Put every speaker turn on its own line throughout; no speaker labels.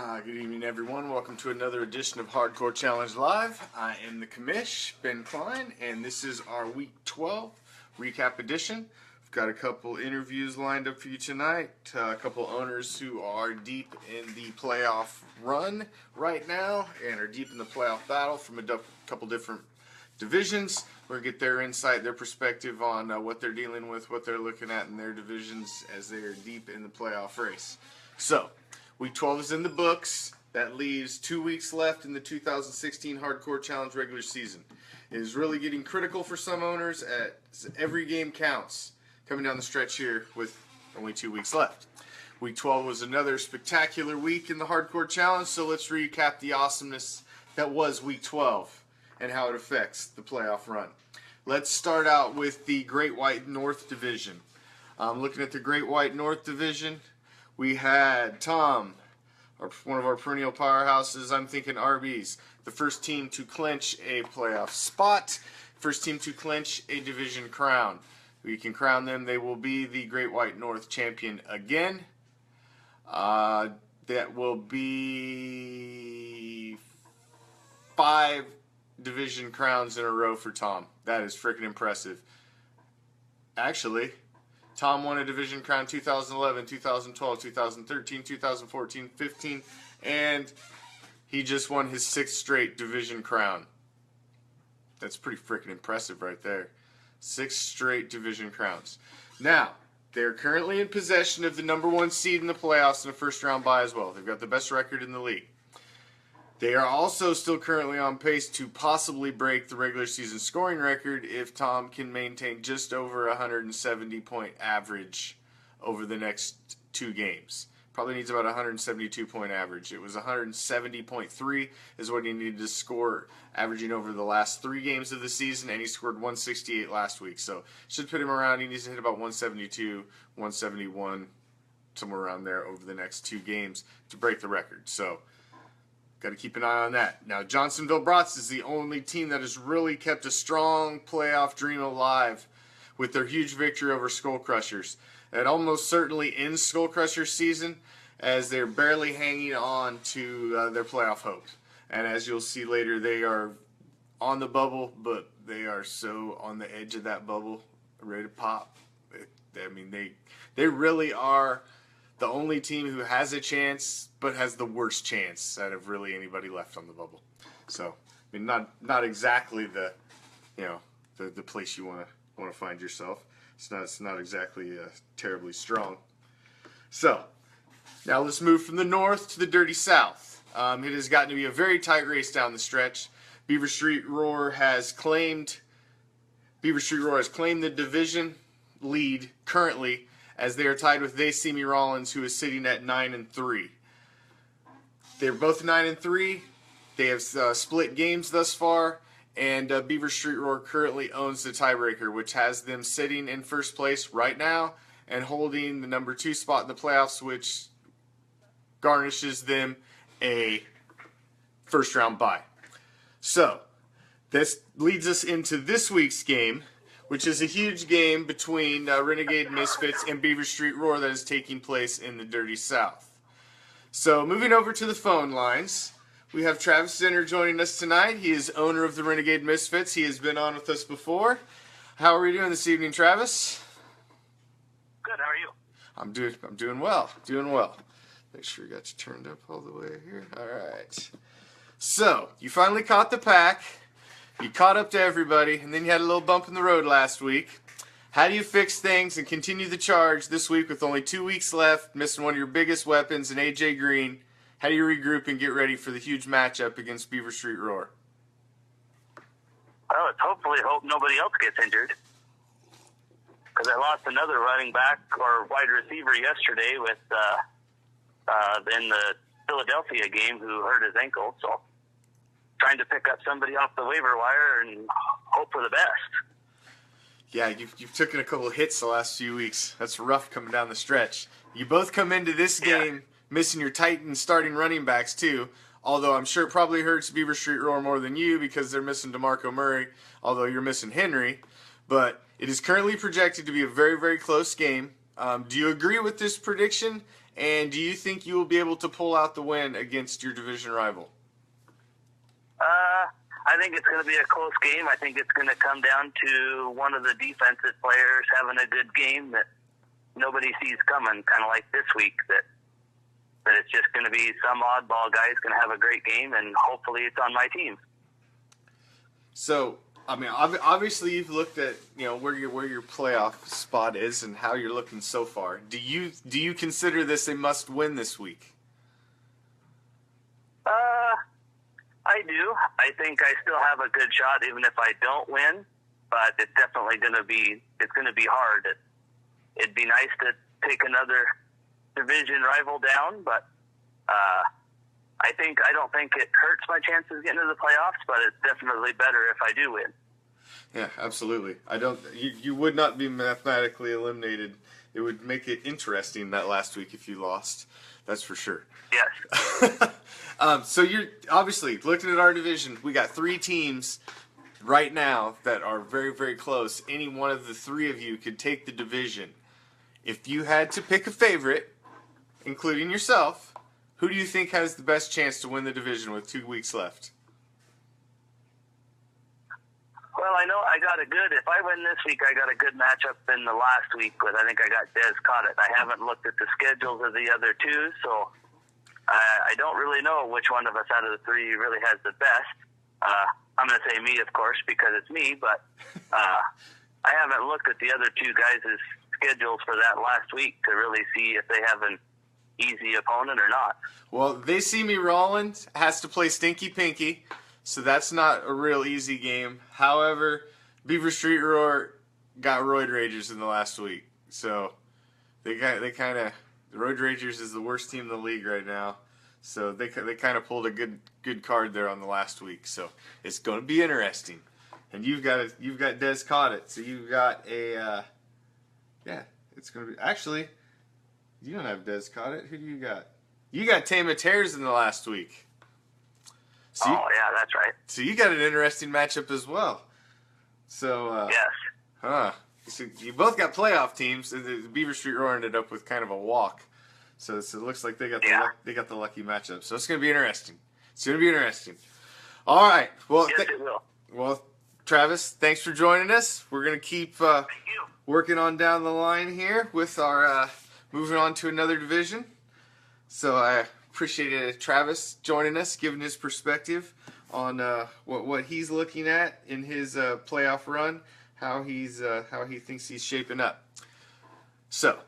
Good evening, everyone. Welcome to another edition of Hardcore Challenge Live. I am the commish, Ben Klein, and this is our Week 12 recap edition. We've got a couple interviews lined up for you tonight. A couple owners who are deep in the playoff run right now and are deep in the playoff battle from a couple different divisions. We're going to get their insight, their perspective on what they're dealing with, what they're looking at in their divisions as they are deep in the playoff race. So, Week 12 is in the books. That leaves 2 weeks left in the 2016 Hardcore Challenge regular season. It is really getting critical for some owners as every game counts coming down the stretch here with only 2 weeks left. Week 12 was another spectacular week in the Hardcore Challenge, so let's recap the awesomeness that was Week 12 and how it affects the playoff run. Let's start out with the Great White North Division. Looking at the Great White North Division, we had Tom, one of our perennial powerhouses, I'm thinking RBs, the first team to clinch a playoff spot, first team to clinch a division crown. We can crown them. They will be the Great White North champion again. That will be 5 division crowns in a row for Tom. That is freaking impressive. Actually, Tom won a division crown 2011, 2012, 2013, 2014, 15, and he just won his 6th straight division crown. That's pretty freaking impressive right there. 6 straight division crowns. Now, they're currently in possession of the #1 seed in the playoffs in a first round bye as well. They've got the best record in the league. They are also still currently on pace to possibly break the regular season scoring record if Tom can maintain just over 170-point average over the next 2 games. Probably needs about 172-point average. It was 170.3 is what he needed to score, averaging over the last 3 games of the season, and he scored 168 last week. So should put him around. He needs to hit about 172, 171, somewhere around there over the next 2 games to break the record. So got to keep an eye on that. Now, Johnsonville Brats is the only team that has really kept a strong playoff dream alive with their huge victory over Skull Crushers. It almost certainly ends Skull Crushers' season as they're barely hanging on to their playoff hopes. And as you'll see later, they are on the bubble, but they are so on the edge of that bubble, ready to pop. They really are the only team who has a chance, but has the worst chance out of really anybody left on the bubble. So, I mean, not exactly the place you want to find yourself. It's not exactly terribly strong. So, now let's move from the north to the dirty south. It has gotten to be a very tight race down the stretch. Beaver Street Roar has claimed the division lead currently, as they are tied with They See Me Rollins, who is sitting at 9-3. They're both 9-3. They have split games thus far, and Beaver Street Roar currently owns the tiebreaker, which has them sitting in first place right now and holding the #2 spot in the playoffs, which garnishes them a first-round bye. So, this leads us into this week's game, which is a huge game between Renegade, Misfits, and Beaver Street Roar that is taking place in the Dirty South. So, moving over to the phone lines, we have Travis Zenner joining us tonight. He is owner of the Renegade Misfits. He has been on with us before. How are we doing this evening, Travis?
Good. How are you?
I'm doing well. Doing well. Make sure you got you turned up all the way here. All right. So, you finally caught the pack. You caught up to everybody, and then you had a little bump in the road last week. How do you fix things and continue the charge this week with only 2 weeks left, missing one of your biggest weapons in AJ Green? How do you regroup and get ready for the huge matchup against Beaver Street Roar?
Well, let's hopefully hope nobody else gets injured. Because I lost another running back or wide receiver yesterday in the Philadelphia game who hurt his ankle, so trying to pick up somebody off the waiver wire and hope for the best.
Yeah, you've taken a couple of hits the last few weeks. That's rough coming down the stretch. You both come into this game missing your Titan starting running backs too, although I'm sure it probably hurts Beaver Street Roar more than you because they're missing DeMarco Murray, although you're missing Henry. But it is currently projected to be a very, very close game. Do you agree with this prediction? And do you think you will be able to pull out the win against your division rival?
I think it's going to be a close game. I think it's going to come down to one of the defensive players having a good game that nobody sees coming, kind of like this week, that it's just going to be some oddball guy who's going to have a great game, and hopefully it's on my team.
So, I mean, obviously you've looked at, where your playoff spot is and how you're looking so far. Do you consider this a must-win this week?
I do. I think I still have a good shot, even if I don't win. But it's definitely going to be hard. It'd be nice to take another division rival down, but I don't think it hurts my chances getting into the playoffs. But it's definitely better if I do win.
Yeah, absolutely. You would not be mathematically eliminated. It would make it interesting that last week if you lost. That's for sure.
Yes.
So you're obviously looking at our division. We got 3 teams right now that are very, very close. Any one of the 3 of you could take the division. If you had to pick a favorite, including yourself, who do you think has the best chance to win the division with 2 weeks left?
Well, I know if I win this week, I got a good matchup in the last week, but I think I got Des Cottet. I haven't looked at the schedules of the other 2, so I don't really know which one of us out of the 3 really has the best. I'm going to say me, of course, because it's me, but I haven't looked at the other 2 guys' schedules for that last week to really see if they have an easy opponent or not.
Well, They See Me Rollins has to play Stinky Pinky, so that's not a real easy game. However, Beaver Street Roar got Roid Ragers in the last week, so they kind of, the Roid Ragers is the worst team in the league right now, so they kind of pulled a good card there on the last week. So it's going to be interesting. And you've got Des Cottet, so you've got a it's going to be actually. You don't have Des Cottet. Who do you got? You got Tama Tears in the last week. So
yeah, that's right.
So you got an interesting matchup as well. So
yes.
So you both got playoff teams. The Beaver Street Roar ended up with kind of a walk. So it looks like they got the lucky matchup. So it's going to be interesting. It's going to be interesting. All right. Well,
yes, it will.
Well, Travis, thanks for joining us. We're going to keep working on down the line here with our moving on to another division. So I appreciate Travis joining us, giving his perspective on what he's looking at in his playoff run, how he thinks he's shaping up. So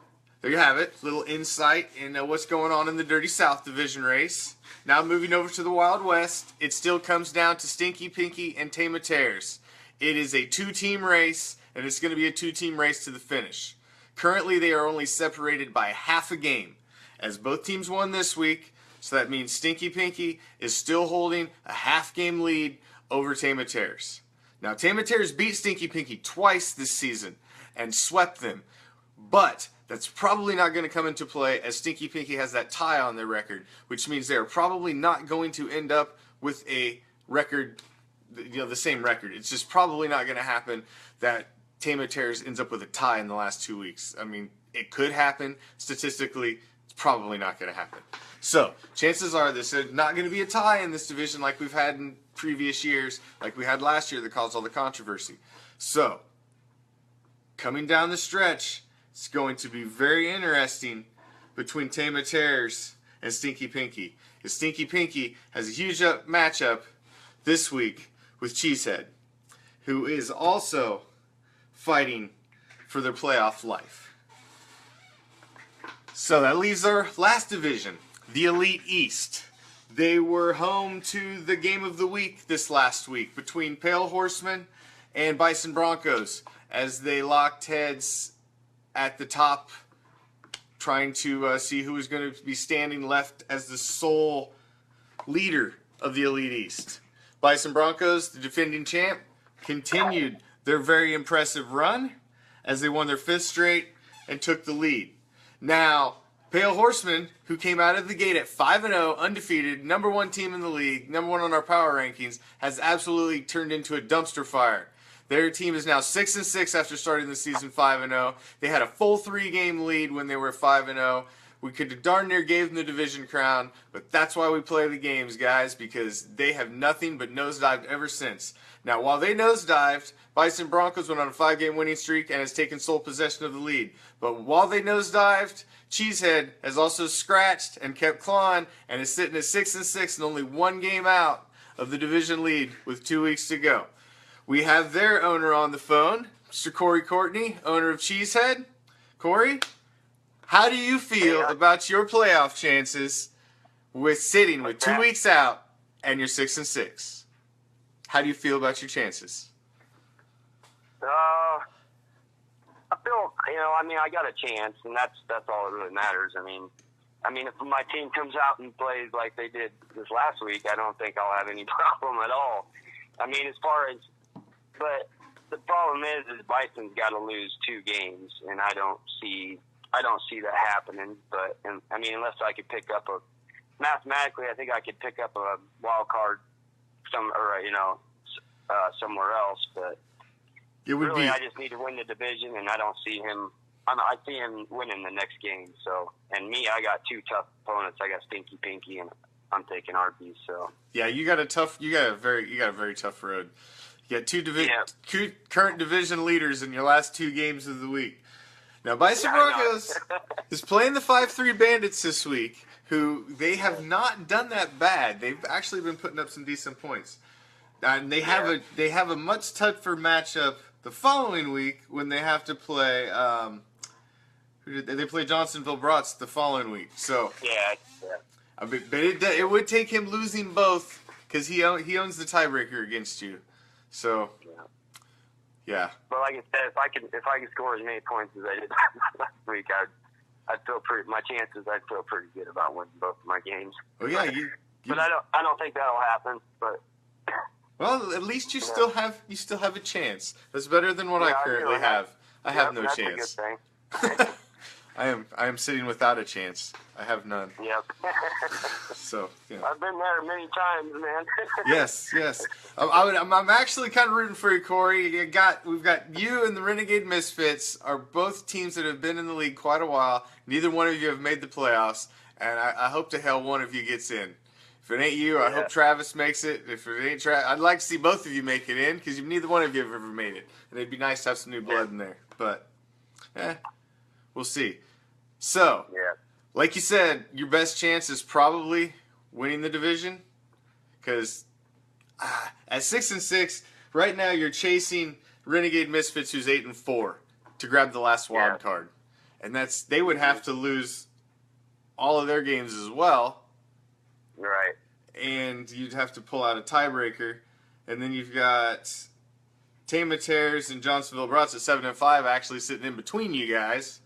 there you have it, little insight in what's going on in the Dirty South Division race. Now moving over to the Wild West, it still comes down to Stinky Pinky and Tama Tears. It is a 2-team race, and it's going to be a 2-team race to the finish. Currently, they are only separated by half a game, as both teams won this week, so that means Stinky Pinky is still holding a half-game lead over Tama Tears. Now, Tama Tears beat Stinky Pinky twice this season and swept them, but that's probably not going to come into play as Stinky Pinky has that tie on their record, which means they're probably not going to end up with a record, the same record. It's just probably not going to happen that Tama Tears ends up with a tie in the last 2 weeks. I mean, it could happen. Statistically, it's probably not going to happen. So, chances are this is not going to be a tie in this division like we've had in previous years, like we had last year that caused all the controversy. So, coming down the stretch, it's going to be very interesting between Tama Tears and Stinky Pinky. Because Stinky Pinky has a huge matchup this week with Cheesehead, who is also fighting for their playoff life. So that leaves our last division, the Elite East. They were home to the game of the week this last week between Pale Horsemen and Bison Broncos as they locked heads at the top, trying to see who was going to be standing left as the sole leader of the Elite East. Bison Broncos, the defending champ, continued their very impressive run as they won their 5th straight and took the lead. Now, Pale Horsemen, who came out of the gate at 5-0, undefeated, number 1 team in the league, number 1 on our power rankings, has absolutely turned into a dumpster fire. Their team is now 6-6 after starting the season 5-0. They had a full 3-game lead when they were 5-0, We could have darn near gave them the division crown, but that's why we play the games, guys, because they have nothing but nosedived ever since. Now, while they nosedived, Bison Broncos went on a 5-game winning streak and has taken sole possession of the lead. But while they nosedived, Cheesehead has also scratched and kept clawing and is sitting at 6-6 and only 1 game out of the division lead with 2 weeks to go. We have their owner on the phone, Mr. Courtney, owner of Cheesehead. Corey, how do you feel about your playoff chances with sitting with 2 weeks out and you're 6-6? How do you feel about your chances?
I feel, I got a chance, and that's all that really matters. I mean, if my team comes out and plays like they did this last week, I don't think I'll have any problem at all. But the problem is Bison's got to lose 2 games, and I don't see that happening. But unless I could pick up mathematically, I think I could pick up a wild card somewhere else. But really, I just need to win the division, and I don't see him. I see him winning the next game. So, and me, I got 2 tough opponents. I got Stinky Pinky, and I'm taking Arby's. So
yeah, you got a very tough road. You got 2 current division leaders in your last 2 games of the week. Now, Bison Broncos is playing the 5-3 Bandits this week, who they have not done that bad. They've actually been putting up some decent points. And they have a much tougher matchup the following week when they have to play. They play Johnsonville Brats the following week. So but it would take him losing both because he owns the tiebreaker against you. So yeah.
But like I said, if I could score as many points as I did last week, I'd feel pretty. My chances, I'd feel pretty good about winning both of my games.
Oh yeah,
but I don't think that'll happen. But
well, at least you still have a chance. That's better than what I currently have. I have no chance.
That's a good thing.
I am sitting without a chance. I have none.
Yep.
So
I've been there many times, man.
Yes. I'm actually kind of rooting for you, Corey. We've got you and the Renegade Misfits are both teams that have been in the league quite a while. Neither one of you have made the playoffs, and I hope to hell one of you gets in. If it ain't you, I hope Travis makes it. If it ain't Travis, I'd like to see both of you make it in because neither one of you have ever made it, and it'd be nice to have some new blood in there. But we'll see. So, like you said, your best chance is probably winning the division because at 6-6 right now you're chasing Renegade Misfits, who's 8-4, to grab the last wild card, and they would have to lose all of their games as well.
Right.
And you'd have to pull out a tiebreaker. And then you've got Tama Tears and Johnsonville Brats at 7-5 actually sitting in between you guys.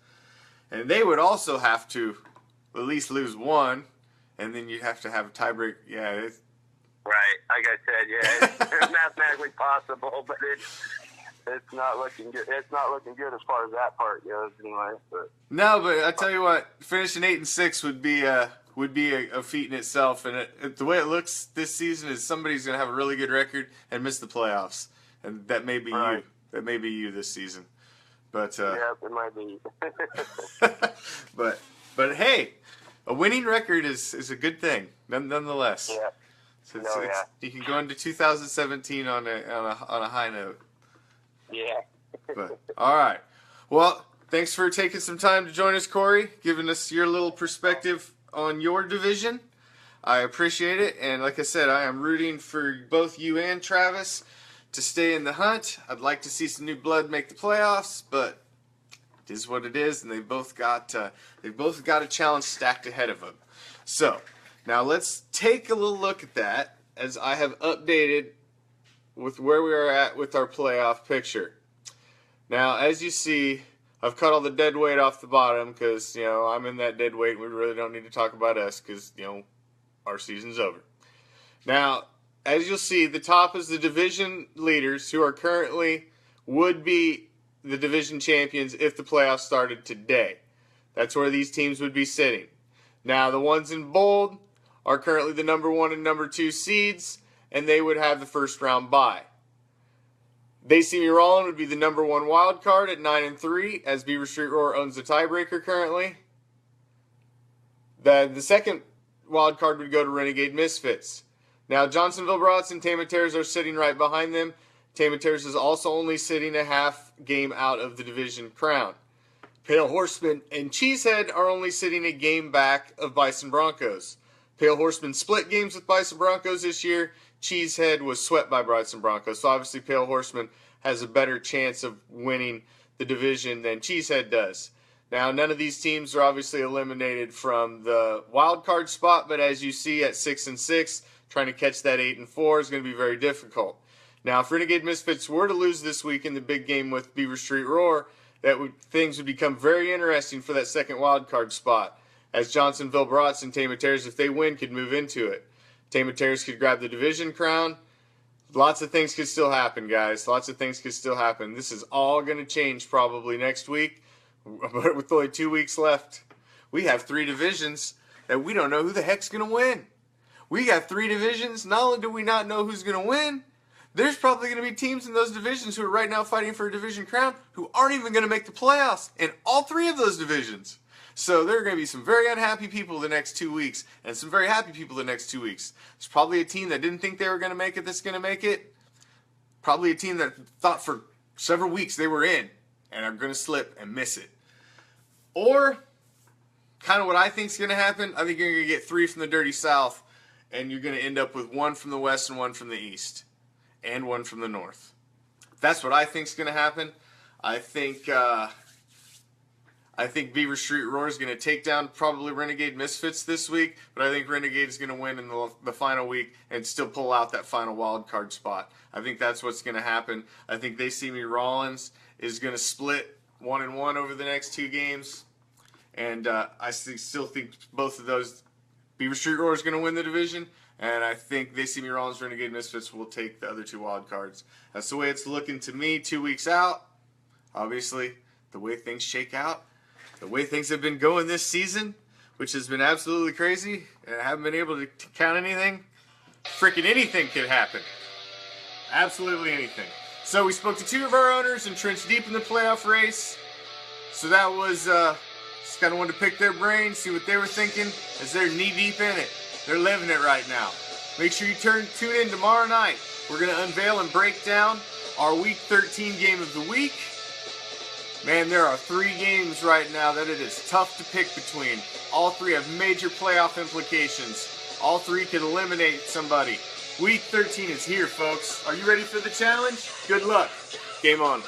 And they would also have to at least lose 1. And then you'd have to have a tiebreaker. Yeah.
Right. Like I said, it's mathematically possible, but it's not looking good. It's not looking good as far as that part goes anyway. But.
No, but I tell you what, finishing 8-6 would be a feat in itself, and the way it looks this season is somebody's going to have a really good record and miss the playoffs, and that may be you. That may be you this season, but
it might be.
but hey, a winning record is a good thing, nonetheless.
Yeah.
So you can go into 2017 on a high note.
Yeah.
But all right, well, thanks for taking some time to join us, Corey, giving us your little perspective on your division. I appreciate it, and like I said, I am rooting for both you and Travis to stay in the hunt. I'd like to see some new blood make the playoffs, but it is what it is, and they've both got a challenge stacked ahead of them. So now let's take a little look at that as I have updated with where we are at with our playoff picture. Now, as you see, I've cut all the dead weight off the bottom because, I'm in that dead weight. We really don't need to talk about us because, our season's over. Now, as you'll see, the top is the division leaders who are currently would be the division champions if the playoffs started today. That's where these teams would be sitting. Now, the ones in bold are currently the number 1 and number 2 seeds, and they would have the first round bye. They See Me Rollin' would be the number 1 wild card at 9-3, as Beaver Street Roar owns the tiebreaker currently. The second wild card would go to Renegade Misfits. Now, Johnsonville Brats and Tama Terrors are sitting right behind them. Tama Terrors is also only sitting a half game out of the division crown. Pale Horsemen and Cheesehead are only sitting a game back of Bison Broncos. Pale Horsemen split games with Bison Broncos this year. Cheesehead was swept by Bison Broncos. So obviously Pale Horseman has a better chance of winning the division than Cheesehead does. Now, none of these teams are obviously eliminated from the wild card spot, but as you see at 6-6, trying to catch that 8-4 is going to be very difficult. Now, if Renegade Misfits were to lose this week in the big game with Beaver Street Roar, things would become very interesting for that second wild card spot, as Johnsonville Brats and Tama Terrors, if they win, could move into it. Tama Terrors could grab the division crown. Lots of things could still happen, guys. Lots of things could still happen. This is all going to change probably next week, but with only 2 weeks left. We have 3 divisions that we don't know who the heck's going to win. We got 3 divisions. Not only do we not know who's going to win, there's probably going to be teams in those divisions who are right now fighting for a division crown who aren't even going to make the playoffs in all 3 of those divisions. So there are going to be some very unhappy people the next 2 weeks and some very happy people the next 2 weeks. There's probably a team that didn't think they were going to make it that's going to make it. Probably a team that thought for several weeks they were in and are going to slip and miss it. Or kind of what I think is going to happen, I think you're going to get 3 from the Dirty South and you're going to end up with 1 from the West and 1 from the East. And 1 from the North. That's what I think is going to happen. I think Beaver Street Roar is going to take down probably Renegade Misfits this week, but I think Renegade is going to win in the final week and still pull out that final wild card spot. I think that's what's going to happen. I think They See Me Rollins is going to split 1-1 over the next 2 games, and I still think both of those, Beaver Street Roar is going to win the division. And I think They See Me Rollins, Renegade Misfits will take the other 2 wild cards. That's the way it's looking to me 2 weeks out. Obviously, the way things shake out, the way things have been going this season, which has been absolutely crazy, and I haven't been able to count anything. Freaking anything could happen. Absolutely anything. So we spoke to 2 of our owners entrenched deep in the playoff race. So that was, just kind of wanted to pick their brains, see what they were thinking, as they're knee-deep in it. They're living it right now. Make sure you tune in tomorrow night. We're going to unveil and break down our Week 13 game of the week. Man, there are 3 games right now that it is tough to pick between. All 3 have major playoff implications. All 3 could eliminate somebody. Week 13 is here, folks. Are you ready for the challenge? Good luck. Game on.